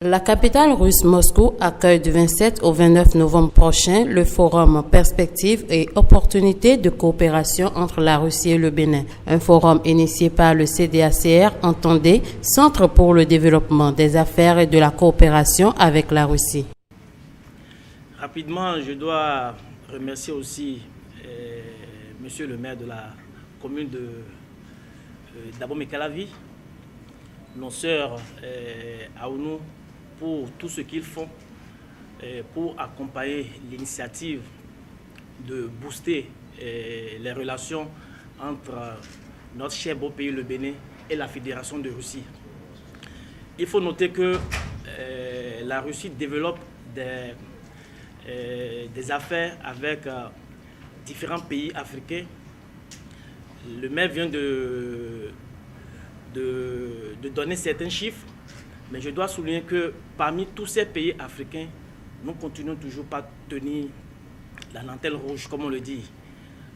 La capitale russe Moscou accueille du 27 au 29 novembre prochain le forum Perspectives et opportunités de coopération entre la Russie et le Bénin. Un forum initié par le CDACR, entendez Centre pour le développement des affaires et de la coopération avec la Russie. Rapidement, je dois remercier aussi monsieur le maire de la commune de Dabo-Mekalavi, nos sœurs Aounou, pour tout ce qu'ils font pour accompagner l'initiative de booster les relations entre notre cher beau pays, le Bénin, et la Fédération de Russie. Il faut noter que la Russie développe des affaires avec différents pays africains. Le maire vient de donner certains chiffres, mais je dois souligner que parmi tous ces pays africains, nous continuons toujours pas tenir la dentelle rouge, comme on le dit.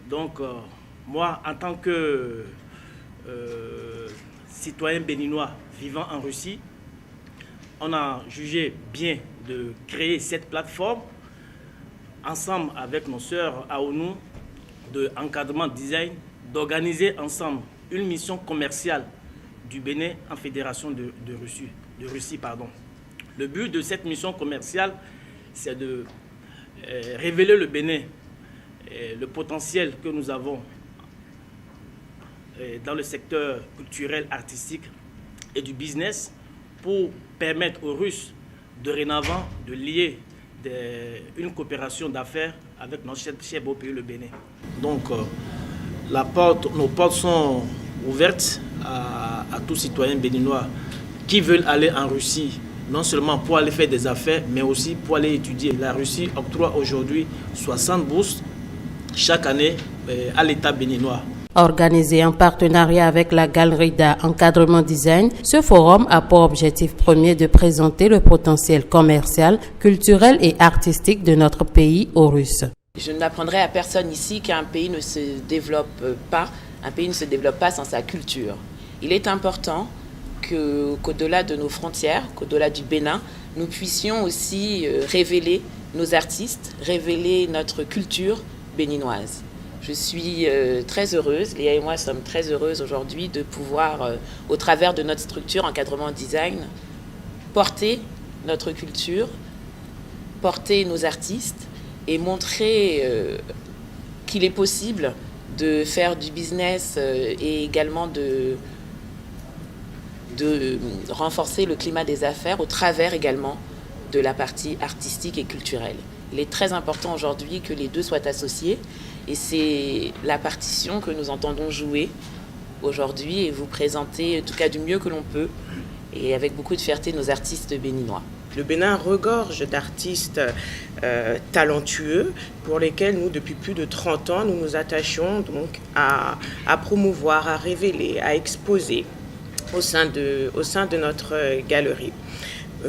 Donc, moi, en tant que citoyen béninois vivant en Russie, on a jugé bien de créer cette plateforme ensemble avec nos sœurs Aounou de encadrement design, d'organiser ensemble une mission commerciale du Bénin en Fédération de Russie. Le but de cette mission commerciale, c'est de révéler le Bénin, le potentiel que nous avons dans le secteur culturel, artistique et du business pour permettre aux Russes dorénavant de lier une coopération d'affaires avec notre cher beau pays, le Bénin. Donc, nos portes sont ouvertes à tous citoyens béninois qui veulent aller en Russie, non seulement pour aller faire des affaires, mais aussi pour aller étudier. La Russie octroie aujourd'hui 60 bourses chaque année à l'État béninois. Organisé en partenariat avec la Galerie d'art Encadrement Design, ce forum a pour objectif premier de présenter le potentiel commercial, culturel et artistique de notre pays aux Russes. Je n'apprendrai à personne ici qu'un pays ne se développe pas, sans sa culture. Il est important qu'au-delà de nos frontières, qu'au-delà du Bénin, nous puissions aussi révéler nos artistes, révéler notre culture béninoise. Je suis très heureuse, Léa et moi sommes très heureuses aujourd'hui de pouvoir, au travers de notre structure Encadrement Design, porter notre culture, porter nos artistes et montrer qu'il est possible de faire du business et également de renforcer le climat des affaires au travers également de la partie artistique et culturelle. Il est très important aujourd'hui que les deux soient associés et c'est la partition que nous entendons jouer aujourd'hui et vous présenter en tout cas du mieux que l'on peut et avec beaucoup de fierté nos artistes béninois. Le Bénin regorge d'artistes talentueux pour lesquels nous, depuis plus de 30 ans, nous nous attachons donc à promouvoir, à révéler, à exposer au sein de notre galerie.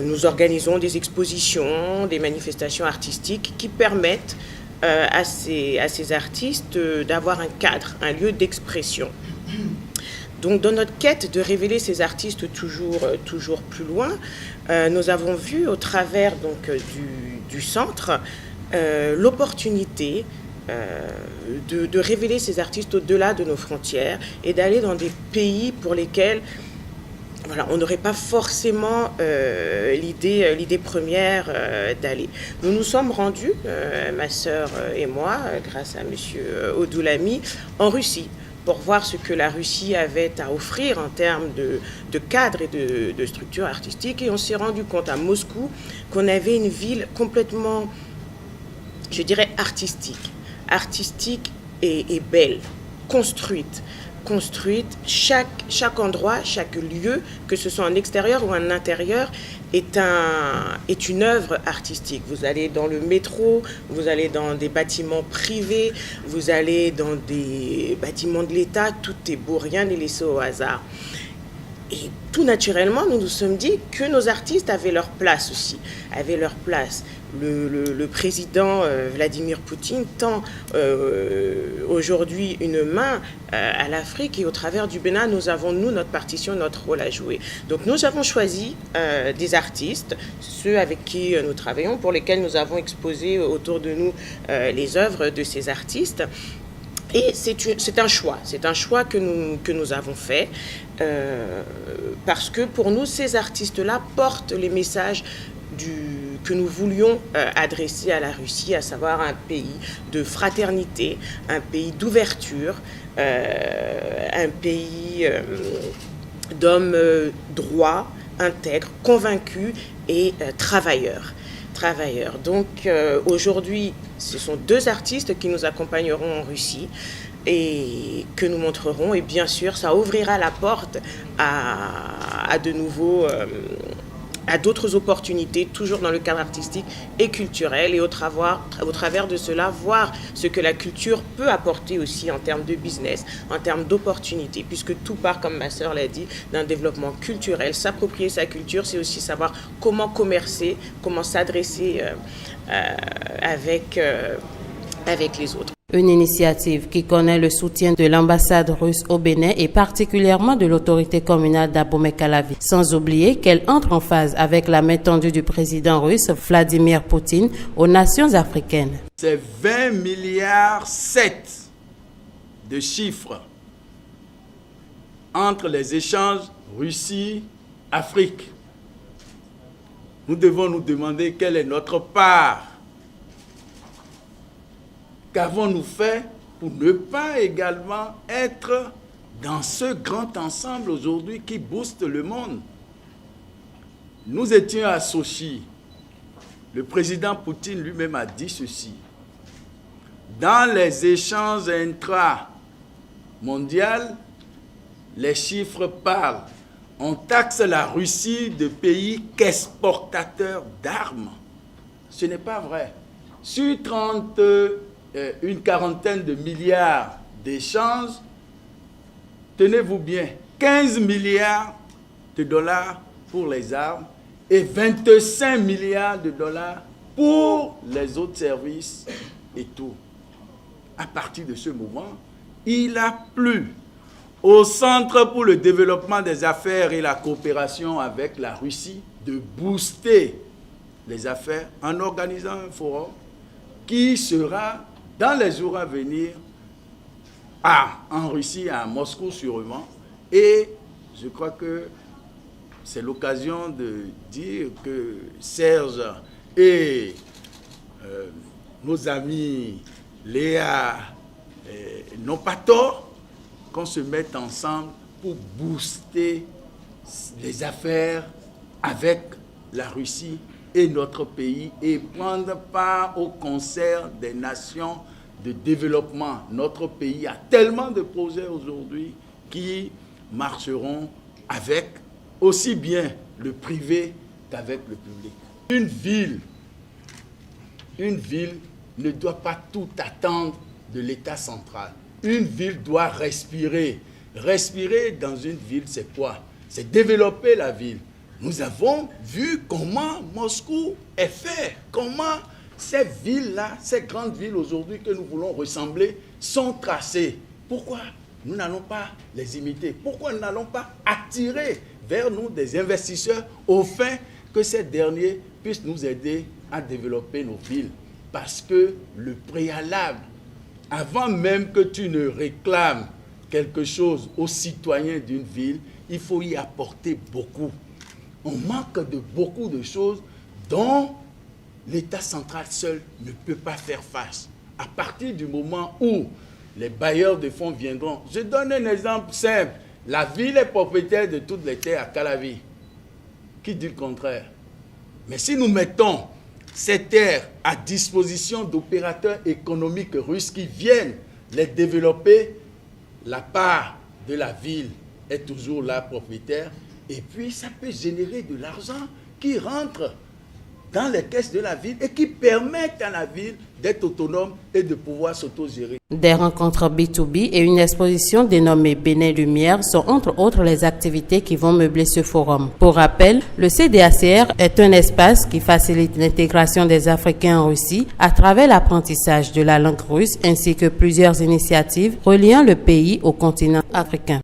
Nous organisons des expositions, des manifestations artistiques qui permettent à ces artistes d'avoir un cadre, un lieu d'expression. Donc, dans notre quête de révéler ces artistes toujours plus loin, nous avons vu au travers donc, du centre l'opportunité de révéler ces artistes au-delà de nos frontières et d'aller dans des pays pour lesquels on n'aurait pas forcément l'idée première d'aller. Nous nous sommes rendus, ma sœur et moi, grâce à monsieur Odoulami, en Russie, pour voir ce que la Russie avait à offrir en termes de cadre et de structure artistique. Et on s'est rendu compte à Moscou qu'on avait une ville complètement, je dirais, artistique et belle, construite. Chaque endroit, chaque lieu, que ce soit en extérieur ou en intérieur, est une œuvre artistique. Vous allez dans le métro, vous allez dans des bâtiments privés, vous allez dans des bâtiments de l'État, tout est beau, rien n'est laissé au hasard. Et tout naturellement, nous nous sommes dit que nos artistes avaient leur place aussi, avaient leur place. Le président Vladimir Poutine tend aujourd'hui une main à l'Afrique et au travers du Bénin, nous avons, notre partition, notre rôle à jouer. Donc nous avons choisi des artistes, ceux avec qui nous travaillons, pour lesquels nous avons exposé autour de nous les œuvres de ces artistes. Et c'est un choix que nous avons fait parce que pour nous, ces artistes-là portent les messages que nous voulions adresser à la Russie, à savoir un pays de fraternité, un pays d'ouverture, un pays d'hommes droits, intègres, convaincus et travailleurs. Donc aujourd'hui, ce sont 2 artistes qui nous accompagneront en Russie et que nous montrerons. Et bien sûr, ça ouvrira la porte à de nouveaux... à d'autres opportunités, toujours dans le cadre artistique et culturel, et au travers de cela, voir ce que la culture peut apporter aussi en termes de business, en termes d'opportunités, puisque tout part, comme ma sœur l'a dit, d'un développement culturel. S'approprier sa culture, c'est aussi savoir comment commercer, comment s'adresser avec les autres. Une initiative qui connaît le soutien de l'ambassade russe au Bénin et particulièrement de l'autorité communale d'Abomey-Calavi. Sans oublier qu'elle entre en phase avec la main tendue du président russe Vladimir Poutine aux nations africaines. C'est 20 milliards 7 de chiffres entre les échanges Russie-Afrique. Nous devons nous demander quelle est notre part. Qu'avons-nous fait pour ne pas également être dans ce grand ensemble aujourd'hui qui booste le monde? Nous étions à Sochi. Le président Poutine lui-même a dit ceci. Dans les échanges intra-mondiaux, les chiffres parlent. On taxe la Russie de pays qu'exportateur d'armes. Ce n'est pas vrai. Sur une quarantaine de milliards d'échanges, tenez-vous bien, 15 milliards de dollars pour les armes et 25 milliards de dollars pour les autres services et tout. À partir de ce moment, il a plu au Centre pour le développement des affaires et la coopération avec la Russie de booster les affaires en organisant un forum qui sera dans les jours à venir en Russie, à Moscou sûrement. Et je crois que c'est l'occasion de dire que Serge et nos amis Léa n'ont pas tort qu'on se mette ensemble pour booster les affaires avec la Russie et notre pays et prendre part au concert des nations de développement. Notre pays a tellement de projets aujourd'hui qui marcheront avec aussi bien le privé qu'avec le public. Une ville ne doit pas tout attendre de l'État central. Une ville doit respirer. Respirer dans une ville, c'est quoi? C'est développer la ville. Nous avons vu comment Moscou est fait, comment ces villes-là, ces grandes villes aujourd'hui que nous voulons ressembler, sont tracées. Pourquoi nous n'allons pas les imiter? Pourquoi nous n'allons pas attirer vers nous des investisseurs au fin que ces derniers puissent nous aider à développer nos villes? Parce que le préalable, avant même que tu ne réclames quelque chose aux citoyens d'une ville, il faut y apporter beaucoup. On manque de beaucoup de choses dont l'État central seul ne peut pas faire face. À partir du moment où les bailleurs de fonds viendront, je donne un exemple simple. La ville est propriétaire de toutes les terres à Calavi. Qui dit le contraire? Mais si nous mettons ces terres à disposition d'opérateurs économiques russes qui viennent les développer, la part de la ville est toujours là propriétaire. Et puis, ça peut générer de l'argent qui rentre dans les caisses de la ville et qui permettent à la ville d'être autonome et de pouvoir s'autogérer. Des rencontres B2B et une exposition dénommée Bénin Lumière sont entre autres les activités qui vont meubler ce forum. Pour rappel, le CDACR est un espace qui facilite l'intégration des Africains en Russie à travers l'apprentissage de la langue russe ainsi que plusieurs initiatives reliant le pays au continent africain.